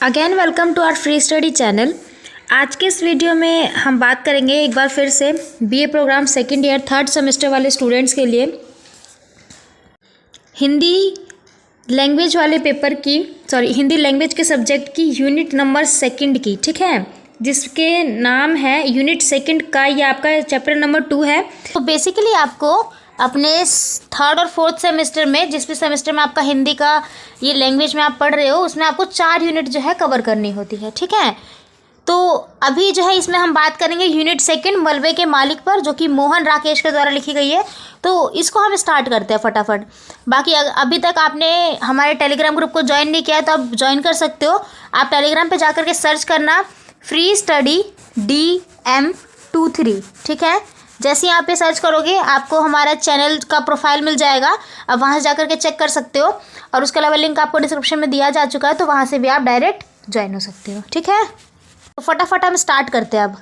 Again welcome to our free study channel. आज के इस वीडियो में हम बात करेंगे एक बार फिर से BA programme second year third semester वाले स्टूडेंट्स के लिए हिंदी लैंग्वेज वाले पेपर की हिंदी लैंग्वेज के सब्जेक्ट की यूनिट नंबर सेकंड की, ठीक है, जिसके नाम है यूनिट सेकंड का, ये आपका चैप्टर नंबर 2 है। तो बेसिकली आपको अपने थर्ड और फोर्थ सेमेस्टर में, जिस भी सेमेस्टर में आपका हिंदी का ये लैंग्वेज में आप पढ़ रहे हो, उसमें आपको 4 यूनिट जो है कवर करनी होती है, ठीक है। तो अभी जो है इसमें हम बात करेंगे यूनिट सेकंड मलबे के मालिक पर, जो कि मोहन राकेश के द्वारा लिखी गई है। तो इसको हम स्टार्ट करते हैं फटाफट। बाकी अभी तक आपने हमारे टेलीग्राम ग्रुप को ज्वाइन नहीं किया है तो आप ज्वाइन कर सकते हो। आप टेलीग्राम पे जाकर के सर्च करना फ्री स्टडी DM23, ठीक है। जैसे ही आप पे सर्च करोगे आपको हमारा चैनल का प्रोफाइल मिल जाएगा, आप वहाँ से जाकर के चेक कर सकते हो। और उसके अलावा लिंक आपको डिस्क्रिप्शन में दिया जा चुका है, तो वहाँ से भी आप डायरेक्ट ज्वाइन हो सकते हो, ठीक है। तो फटाफट हम स्टार्ट करते हैं। अब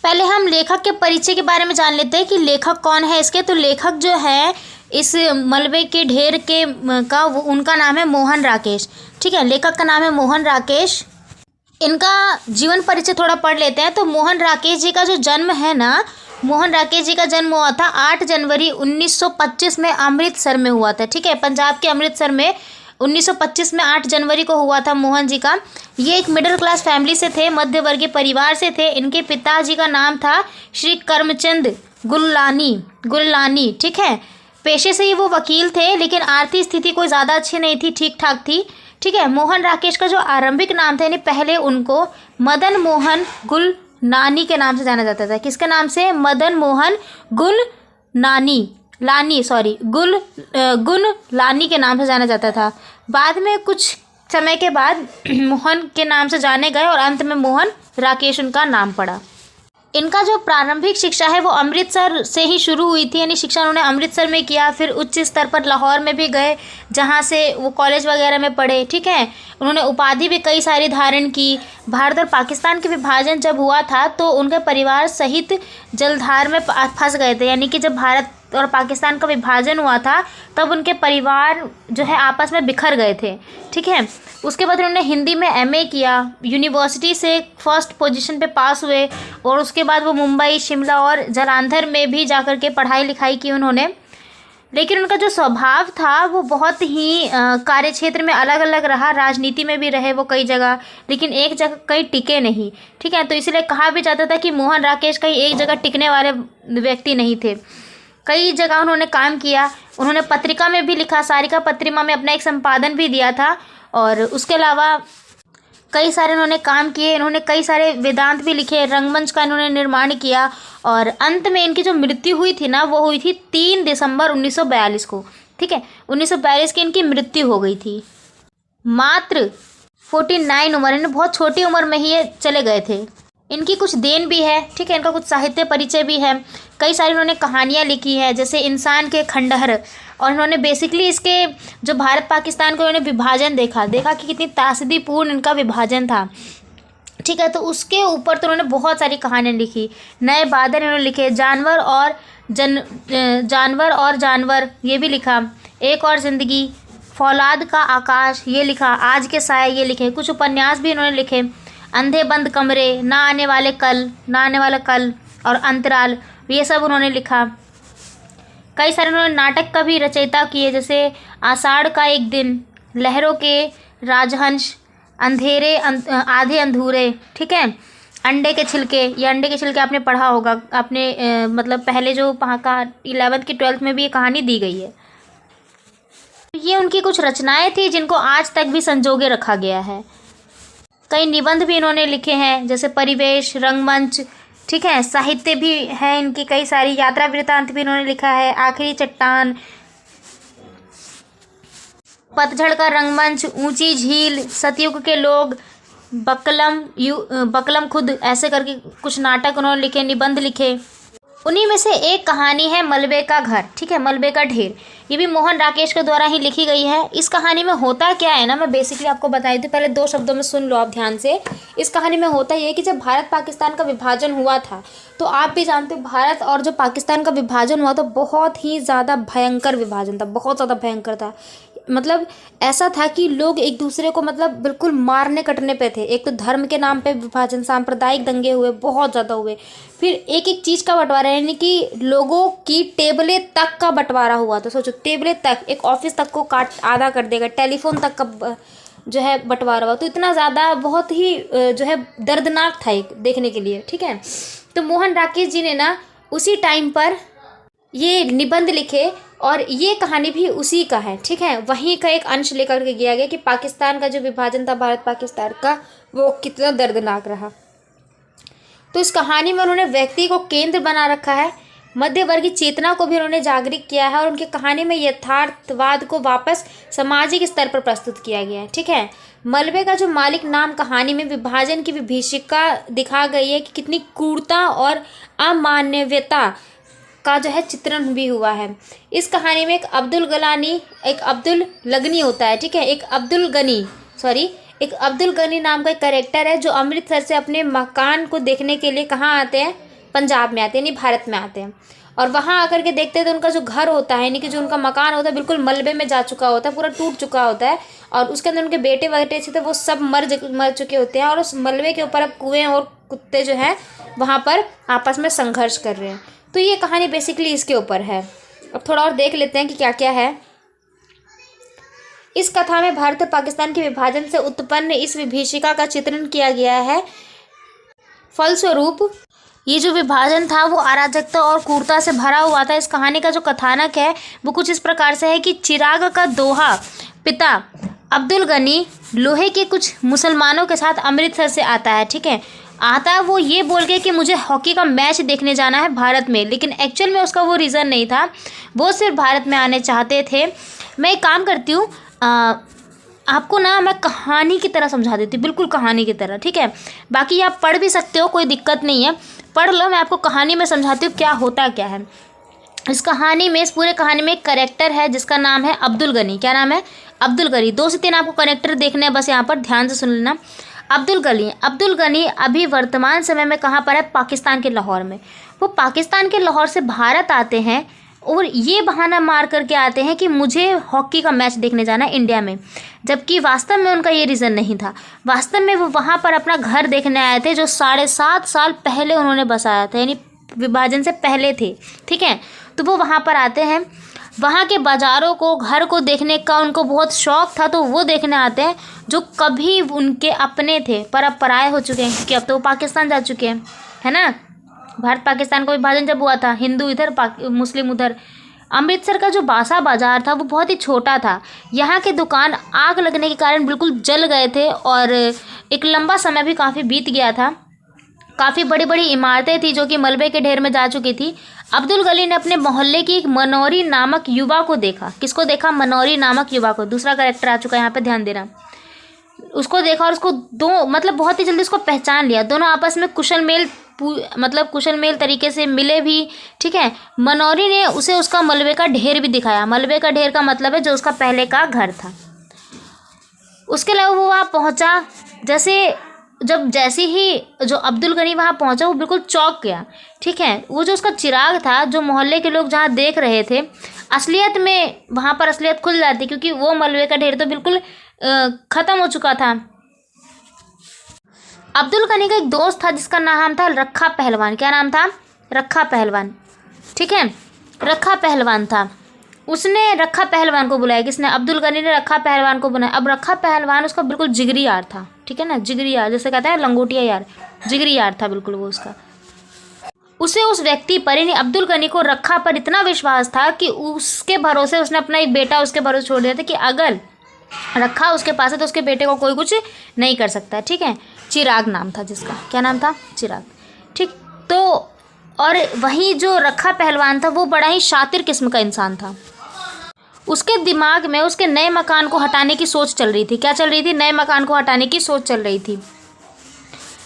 पहले हम लेखक के परिचय के बारे में जान लेते हैं कि लेखक कौन है इसके। तो लेखक जो है इस मलबे के ढेर के उनका नाम है मोहन राकेश, ठीक है। लेखक का नाम है मोहन राकेश। इनका जीवन परिचय थोड़ा पढ़ लेते हैं। तो मोहन राकेश जी का जो जन्म है ना, मोहन राकेश जी का जन्म हुआ था 8 जनवरी 1925 में अमृतसर में हुआ था, ठीक है। पंजाब के अमृतसर में 1925 में 8 जनवरी को हुआ था मोहन जी का। ये एक मिडिल क्लास फैमिली से थे, मध्यवर्गीय परिवार से थे। इनके पिताजी का नाम था श्री करमचंद गुल्लानी, ठीक है। पेशे से ही वो वकील थे, लेकिन आर्थिक स्थिति कोई ज़्यादा अच्छी नहीं थी, ठीक ठाक थी, ठीक है। मोहन राकेश का जो आरंभिक नाम था, यानी पहले उनको मदन मोहन गुलनानी के नाम से जाना जाता था। किसके नाम से? मदन मोहन गुललानी के नाम से जाना जाता था। बाद में कुछ समय के बाद मोहन के नाम से जाने गए और अंत में मोहन राकेश उनका नाम पड़ा। इनका जो प्रारंभिक शिक्षा है वो अमृतसर से ही शुरू हुई थी, यानी शिक्षा उन्होंने अमृतसर में किया। फिर उच्च स्तर पर लाहौर में भी गए, जहाँ से वो कॉलेज वगैरह में पढ़े, ठीक है। उन्होंने उपाधि भी कई सारी धारण की। भारत और पाकिस्तान के विभाजन जब हुआ था तो उनके परिवार सहित जलधार में फंस गए थे, यानी कि जब भारत और पाकिस्तान का विभाजन हुआ था तब उनके परिवार जो है आपस में बिखर गए थे, ठीक है। उसके बाद उन्होंने हिंदी में MA किया, यूनिवर्सिटी से फर्स्ट पोजीशन पे पास हुए। और उसके बाद वो मुंबई, शिमला और जालंधर में भी जाकर के पढ़ाई लिखाई की उन्होंने। लेकिन उनका जो स्वभाव था वो बहुत ही कार्य क्षेत्र में अलग अलग रहा। राजनीति में भी रहे वो कई जगह, लेकिन एक जगह कहीं टिके नहीं, ठीक है। तो इसलिए कहा भी जाता था कि मोहन राकेश कहीं एक जगह टिकने वाले व्यक्ति नहीं थे। कई जगह उन्होंने काम किया। उन्होंने पत्रिका में भी लिखा, सारिका पत्रिका में अपना एक संपादन भी दिया था। और उसके अलावा कई सारे उन्होंने काम किए। इन्होंने कई सारे वेदांत भी लिखे, रंगमंच का इन्होंने निर्माण किया। और अंत में इनकी जो मृत्यु हुई थी ना, वो हुई थी 3 दिसंबर 1942 को, ठीक है। 1942 की इनकी मृत्यु हो गई थी। मात्र 49 उम्र, इन्हें बहुत छोटी उम्र में ही ये चले गए थे। इनकी कुछ देन भी है, ठीक है। इनका कुछ साहित्य परिचय भी है। कई सारी इन्होंने कहानियाँ लिखी है, जैसे इंसान के खंडहर। और इन्होंने बेसिकली इसके जो भारत पाकिस्तान को इन्होंने विभाजन देखा कि कितनी त्रासदीपूर्ण इनका विभाजन था, ठीक है। तो उसके ऊपर तो उन्होंने बहुत सारी कहानियाँ लिखी। नए बादल इन्होंने लिखे, जानवर और जानवर ये भी लिखा, एक और ज़िंदगी, फौलाद का आकाश ये लिखा, आज के साए ये लिखे। कुछ उपन्यास भी इन्होंने लिखे, अंधे बंद कमरे, ना आने वाला कल और अंतराल, ये सब उन्होंने लिखा। कई सारे उन्होंने नाटक का भी रचयिता किए, जैसे आषाढ़ का एक दिन, लहरों के राजहंस, अंधेरे आधे अंधूरे, ठीक है। अंडे के छिलके, ये अंडे के छिलके आपने पढ़ा होगा, आपने मतलब पहले जो वहाँ का 11th की 12th में भी ये कहानी दी गई है। ये उनकी कुछ रचनाएं थी जिनको आज तक भी संजोगे रखा गया है। कई निबंध भी इन्होंने लिखे हैं, जैसे परिवेश, रंगमंच, ठीक है। साहित्य भी है इनकी कई सारी, यात्रा वृत्तांत भी इन्होंने लिखा है, आखिरी चट्टान, पतझड़ का रंगमंच, ऊंची झील, सतयुग के लोग, बकलम खुद, ऐसे करके कुछ नाटक उन्होंने लिखे, निबंध लिखे। उन्हीं में से एक कहानी है मलबे का घर, ठीक है, मलबे का ढेर। ये भी मोहन राकेश के द्वारा ही लिखी गई है। इस कहानी में होता क्या है ना, मैं बेसिकली आपको बताई थी, पहले 2 शब्दों में सुन लो आप ध्यान से। इस कहानी में होता ये है कि जब भारत पाकिस्तान का विभाजन हुआ था, तो आप भी जानते हो भारत और जो पाकिस्तान का विभाजन हुआ तो बहुत ही ज़्यादा भयंकर विभाजन था, बहुत ज़्यादा भयंकर था। मतलब ऐसा था कि लोग एक दूसरे को मतलब बिल्कुल मारने कटने पे थे। एक तो धर्म के नाम पे विभाजन, सांप्रदायिक दंगे हुए, बहुत ज़्यादा हुए। फिर एक एक चीज़ का बंटवारा, यानी कि लोगों की टेबलें तक का बंटवारा हुआ। तो सोचो, टेबलें तक, एक ऑफिस तक को काट आधा कर देगा, टेलीफोन तक का जो है बंटवारा हुआ। तो इतना ज़्यादा बहुत ही जो है दर्दनाक था एक देखने के लिए, ठीक है। तो मोहन राकेश जी ने ना उसी टाइम पर ये निबंध लिखे और ये कहानी भी उसी का है, ठीक है। वहीं का एक अंश लेकर के गया गया कि पाकिस्तान का जो विभाजन था भारत पाकिस्तान का, वो कितना दर्दनाक रहा। तो इस कहानी में उन्होंने व्यक्ति को केंद्र बना रखा है, मध्यवर्गीय चेतना को भी उन्होंने जागृत किया है, और उनकी कहानी में यथार्थवाद को वापस सामाजिक स्तर पर प्रस्तुत किया गया है, ठीक है। मलबे का जो मालिक नाम कहानी में विभाजन की विभीषिका दिखा गई है कि कितनी क्रूरता और अमानवीयता का जो है चित्रण भी हुआ है। इस कहानी में एक अब्दुल लगनी होता है, ठीक है। एक अब्दुल गनी नाम का एक कैरेक्टर है जो अमृतसर से अपने मकान को देखने के लिए कहाँ आते हैं, पंजाब में आते हैं, यानी भारत में आते हैं। और वहाँ आकर के देखते हैं तो उनका जो घर होता है, यानी कि जो उनका मकान होता है, बिल्कुल मलबे में जा चुका होता है, पूरा टूट चुका होता है। और उसके अंदर उनके बेटे वगैरह थे, वो सब मर चुके होते हैं। और उस मलबे के ऊपर अब कुएँ और कुत्ते जो हैं वहाँ पर आपस में संघर्ष कर रहे हैं। तो ये कहानी बेसिकली इसके ऊपर है। अब थोड़ा और देख लेते हैं कि क्या क्या है। इस कथा में भारत और पाकिस्तान के विभाजन से उत्पन्न इस विभीषिका का चित्रण किया गया है। फलस्वरूप ये जो विभाजन था वो अराजकता और क्रूरता से भरा हुआ था। इस कहानी का जो कथानक है वो कुछ इस प्रकार से है कि चिराग का दोहा पिता अब्दुल गनी लोहे के कुछ मुसलमानों के साथ अमृतसर से आता है, ठीक है। आता है वो ये बोल के कि मुझे हॉकी का मैच देखने जाना है भारत में, लेकिन एक्चुअल में उसका वो रीज़न नहीं था, वो सिर्फ भारत में आने चाहते थे। मैं एक काम करती हूँ, आपको ना मैं कहानी की तरह समझा देती हूँ, बिल्कुल कहानी की तरह, ठीक है। बाकी आप पढ़ भी सकते हो, कोई दिक्कत नहीं है, पढ़ लो। मैं आपको कहानी में समझाती हूँ क्या होता क्या है। इस पूरे कहानी में एक करेक्टर है जिसका नाम है अब्दुल गनी। क्या नाम है? अब्दुल गनी। 2 से 3 आपको करेक्टर देखने हैं, बस यहाँ पर ध्यान से सुन लेना। अब्दुल गनी अभी वर्तमान समय में कहाँ पर है? पाकिस्तान के लाहौर में। वो पाकिस्तान के लाहौर से भारत आते हैं और ये बहाना मार करके आते हैं कि मुझे हॉकी का मैच देखने जाना है इंडिया में, जबकि वास्तव में उनका ये रीज़न नहीं था। वास्तव में वो वहाँ पर अपना घर देखने आए थे जो 7.5 साल पहले उन्होंने बसाया था, यानी विभाजन से पहले थे, ठीक है। तो वो वहाँ पर आते हैं, वहाँ के बाज़ारों को, घर को देखने का उनको बहुत शौक़ था, तो वो देखने आते हैं जो कभी उनके अपने थे पर अब पराए हो चुके हैं, क्योंकि अब तो वो पाकिस्तान जा चुके हैं, है ना। भारत पाकिस्तान का विभाजन जब हुआ था, हिंदू इधर मुस्लिम उधर। अमृतसर का जो बासा बाज़ार था वो बहुत ही छोटा था। यहाँ के दुकान आग लगने के कारण बिल्कुल जल गए थे और एक लंबा समय भी काफ़ी बीत गया था। काफ़ी बड़ी बड़ी इमारतें थी जो कि मलबे के ढेर में जा चुकी थी। अब्दुल गनी ने अपने मोहल्ले की एक मनौरी नामक युवा को देखा। किसको देखा? मनौरी नामक युवा को। दूसरा कैरेक्टर आ चुका है यहाँ पे, ध्यान देना। उसको देखा और उसको मतलब बहुत ही जल्दी उसको पहचान लिया। दोनों आपस में कुशल मेल तरीके से मिले भी, ठीक है। मनौरी ने उसे उसका मलबे का ढेर भी दिखाया। मलबे का ढेर का मतलब है जो उसका पहले का घर था। उसके अलावा वो वहाँ पहुँचा, जैसे ही जो अब्दुल गनी वहाँ पहुँचा वो बिल्कुल चौंक गया, ठीक है। वो जो उसका चिराग था, जो मोहल्ले के लोग जहाँ देख रहे थे, असलियत में वहाँ पर असलियत खुल जाती, क्योंकि वो मलबे का ढेर तो बिल्कुल ख़त्म हो चुका था। अब्दुल गनी का एक दोस्त था जिसका नाम था रखा पहलवान। क्या नाम था? रखा पहलवान, ठीक है। रखा पहलवान था। उसने रखा पहलवान को बुलाया। किसने? अब्दुल गनी ने रखा पहलवान को बुलाया। अब रखा पहलवान उसका बिल्कुल जिगरी यार था, ठीक है ना। जिगरी यार, जैसे कहते हैं लंगोटिया यार, जिगरी यार था बिल्कुल वो उसका। उसे उस व्यक्ति पर, यानी अब्दुल गनी को रखा पर इतना विश्वास था कि उसके भरोसे उसने अपना एक बेटा उसके भरोसे छोड़ दिया था कि अगर रखा उसके पास है तो उसके बेटे को कोई कुछ नहीं कर सकता, ठीक है। चिराग नाम था जिसका। क्या नाम था? चिराग, ठीक। तो और वहीं जो रखा पहलवान था वो बड़ा ही शातिर किस्म का इंसान था। उसके दिमाग में उसके नए मकान को हटाने की सोच चल रही थी। क्या चल रही थी? नए मकान को हटाने की सोच चल रही थी।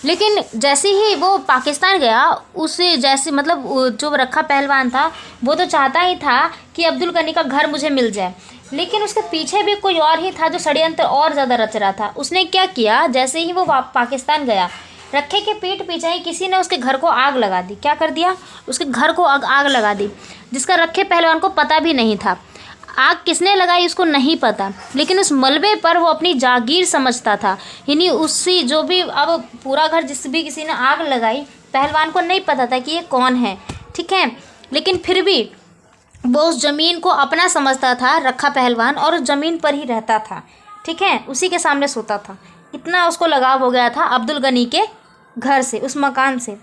लेकिन जैसे ही वो पाकिस्तान गया, उसे जैसे मतलब जो रखा पहलवान था वो तो चाहता ही था कि अब्दुल गनी का घर मुझे मिल जाए, लेकिन उसके पीछे भी कोई और ही था जो षड्यंत्र और ज़्यादा रच रहा था। उसने क्या किया, जैसे ही वो पाकिस्तान गया, रखे के पीठ पीछे ही किसी ने उसके घर को आग लगा दी। क्या कर दिया? उसके घर को आग लगा दी, जिसका रखे पहलवान को पता भी नहीं था। आग किसने लगाई उसको नहीं पता, लेकिन उस मलबे पर वो अपनी जागीर समझता था। यानी उसी जो भी अब पूरा घर जिस भी किसी ने आग लगाई, पहलवान को नहीं पता था कि ये कौन है, ठीक है, लेकिन फिर भी वो उस ज़मीन को अपना समझता था रखा पहलवान, और उस ज़मीन पर ही रहता था, ठीक है, उसी के सामने सोता था। इतना उसको लगाव हो गया था अब्दुल गनी के घर से, उस मकान से।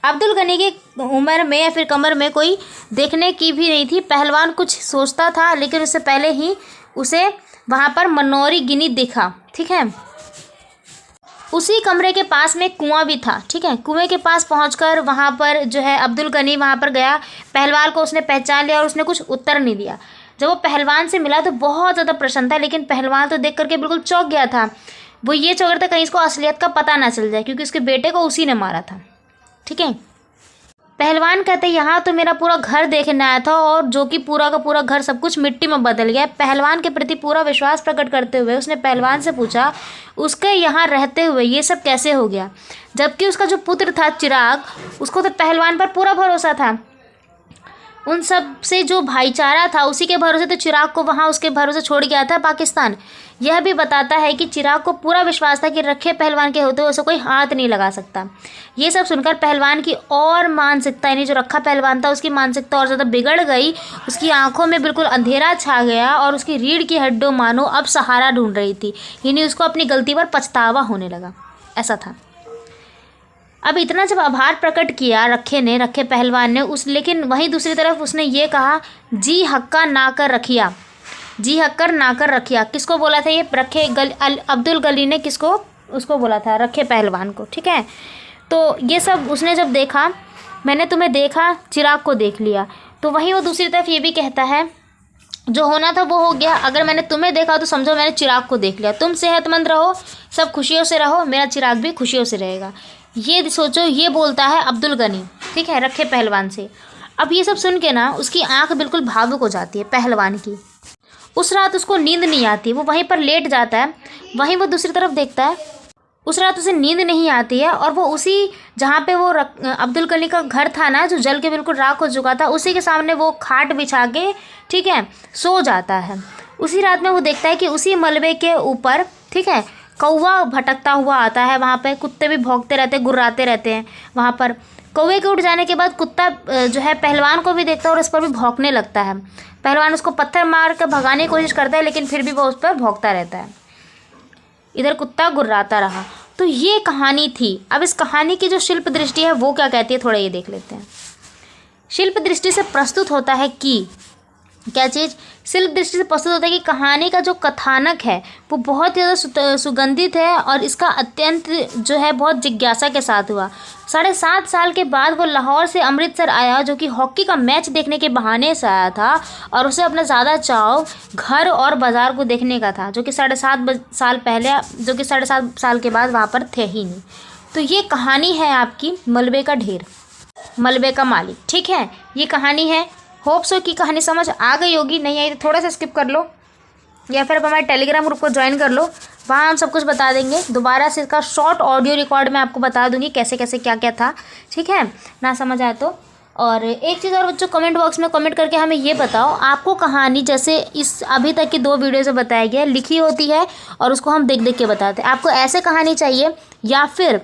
अब्दुल गनी की उम्र में या फिर कमर में कोई देखने की भी नहीं थी। पहलवान कुछ सोचता था, लेकिन उससे पहले ही उसे वहाँ पर मनोरी गिनी दिखा, ठीक है। उसी कमरे के पास में कुआं भी था, ठीक है। कुएं के पास पहुंचकर वहाँ पर जो है अब्दुल गनी वहाँ पर गया। पहलवान को उसने पहचान लिया और उसने कुछ उत्तर नहीं दिया। जब वो पहलवान से मिला तो बहुत ज़्यादा प्रसन्न था, लेकिन पहलवान तो देख करके बिल्कुल चौंक गया था। वो ये चौंक रहा था कहीं इसको असलियत का पता ना चल जाए, क्योंकि उसके बेटे को उसी ने मारा था, ठीक है। पहलवान कहते यहाँ तो मेरा पूरा घर देखने आया था, और जो कि पूरा का पूरा घर सब कुछ मिट्टी में बदल गया। पहलवान के प्रति पूरा विश्वास प्रकट करते हुए उसने पहलवान से पूछा उसके यहाँ रहते हुए ये सब कैसे हो गया, जबकि उसका जो पुत्र था चिराग, उसको तो पहलवान पर पूरा भरोसा था। उन सब से जो भाईचारा था उसी के भरोसे तो चिराग को वहाँ उसके भरोसे छोड़ गया था पाकिस्तान। यह भी बताता है कि चिराग को पूरा विश्वास था कि रखे पहलवान के होते हुए उसे कोई हाथ नहीं लगा सकता। ये सब सुनकर पहलवान की और मानसिकता, यानी जो रखा पहलवान था उसकी मानसिकता और ज़्यादा बिगड़ गई। उसकी आंखों में बिल्कुल अंधेरा छा गया और उसकी रीढ़ की हड्डियां मानो अब सहारा ढूंढ रही थी, यानी उसको अपनी गलती पर पछतावा होने लगा, ऐसा था। अब इतना जब आभार प्रकट किया रखे पहलवान ने लेकिन वहीं दूसरी तरफ उसने ये कहा, जी हक्का ना कर रखिया, जी हक्कर ना कर रखिया। किसको बोला था ये? अब्दुल गनी ने किसको? उसको बोला था, रखे पहलवान को, ठीक है। तो ये सब उसने जब देखा, मैंने तुम्हें देखा, चिराग को देख लिया, तो वहीं वो दूसरी तरफ ये भी कहता है जो होना था वो हो गया। अगर मैंने तुम्हें देखा तो समझो मैंने चिराग को देख लिया। तुम सेहतमंद रहो, सब खुशियों से रहो, मेरा चिराग भी खुशियों से रहेगा। ये सोचो, ये बोलता है अब्दुल गनी, ठीक है, रखे पहलवान से। अब ये सब सुन के ना उसकी आंख बिल्कुल भावुक हो जाती है पहलवान की। उस रात उसको नींद नहीं आती, वो वहीं पर लेट जाता है। वहीं वो दूसरी तरफ देखता है, उस रात उसे नींद नहीं आती है, और वो उसी जहाँ पे वो अब्दुल गनी का घर था ना, जो जल के बिल्कुल राख हो चुका था, उसी के सामने वो खाट बिछा के, ठीक है, सो जाता है। उसी रात में वो देखता है कि उसी मलबे के ऊपर, ठीक है, कौवा भटकता हुआ आता है। वहाँ पे कुत्ते भी भौंकते रहते हैं, गुर्राते रहते हैं वहाँ पर। कौवे के उठ जाने के बाद कुत्ता जो है पहलवान को भी देखता है और उस पर भी भौंकने लगता है। पहलवान उसको पत्थर मार कर भगाने की कोशिश करता है, लेकिन फिर भी वो उस पर भौंकता रहता है। इधर कुत्ता गुर्राता रहा। तो ये कहानी थी। अब इस कहानी की जो शिल्प दृष्टि है वो क्या कहती है, थोड़ा ये देख लेते हैं। शिल्प दृष्टि से प्रस्तुत होता है कि क्या चीज़? शिल्प दृष्टि से प्रस्तुत होता है कि कहानी का जो कथानक है वो बहुत ज़्यादा सुगंधित है, और इसका अत्यंत जो है बहुत जिज्ञासा के साथ हुआ। 7.5 साल के बाद वो लाहौर से अमृतसर आया, जो कि हॉकी का मैच देखने के बहाने से आया था, और उसे अपना ज़्यादा चाव घर और बाज़ार को देखने का था, जो कि 7.5 साल पहले, जो कि 7.5 साल के बाद वहाँ पर थे ही नहीं। तो ये कहानी है आपकी मलबे का ढेर, मलबे का मालिक, ठीक है, ये कहानी है। होप सो की कहानी समझ आ गई होगी। नहीं आई तो थोड़ा सा स्किप कर लो, या फिर अब हमारे टेलीग्राम ग्रुप को ज्वाइन कर लो, वहाँ हम सब कुछ बता देंगे। दोबारा से इसका शॉर्ट ऑडियो रिकॉर्ड मैं आपको बता दूंगी कैसे कैसे क्या क्या था, ठीक है, ना समझ आए तो। और एक चीज़ और बच्चों, कमेंट बॉक्स में कमेंट करके हमें ये बताओ, आपको कहानी जैसे इस अभी तक की 2 वीडियो से बताया गया लिखी होती है और उसको हम देख देख के बताते हैं, आपको ऐसे कहानी चाहिए या फिर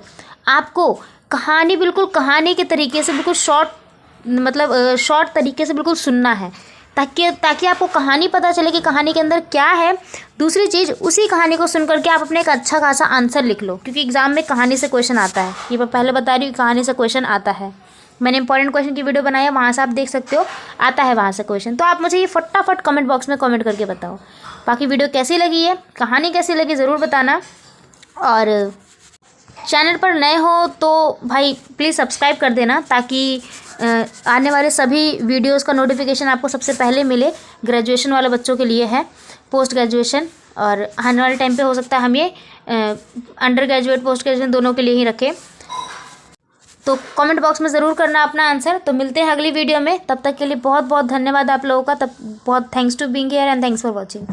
आपको कहानी बिल्कुल कहानी के तरीके से बिल्कुल शॉर्ट तरीके से बिल्कुल सुनना है, ताकि आपको कहानी पता चले कि कहानी के अंदर क्या है। दूसरी चीज़, उसी कहानी को सुन करके आप अपने एक अच्छा खासा आंसर लिख लो, क्योंकि एग्जाम में कहानी से क्वेश्चन आता है। ये मैं पहले बता रही हूँ, कहानी से क्वेश्चन आता है। मैंने इंपॉर्टेंट क्वेश्चन की वीडियो बनाई है, वहाँ से आप देख सकते हो, आता है वहाँ से क्वेश्चन। तो आप मुझे ये फटाफट कमेंट बॉक्स में कमेंट करके बताओ। बाकी वीडियो कैसी लगी है, कहानी कैसी लगी, ज़रूर बताना। और चैनल पर नए हो तो भाई प्लीज़ सब्सक्राइब कर देना, ताकि आने वाले सभी वीडियोस का नोटिफिकेशन आपको सबसे पहले मिले। ग्रेजुएशन वाले बच्चों के लिए है, पोस्ट ग्रेजुएशन, और आने वाले टाइम पे हो सकता है हम ये अंडर ग्रेजुएट पोस्ट ग्रेजुएशन दोनों के लिए ही रखें। तो कमेंट बॉक्स में ज़रूर करना अपना आंसर। तो मिलते हैं अगली वीडियो में, तब तक के लिए बहुत बहुत धन्यवाद आप लोगों का। तब बहुत thanks to being here and thanks for watching.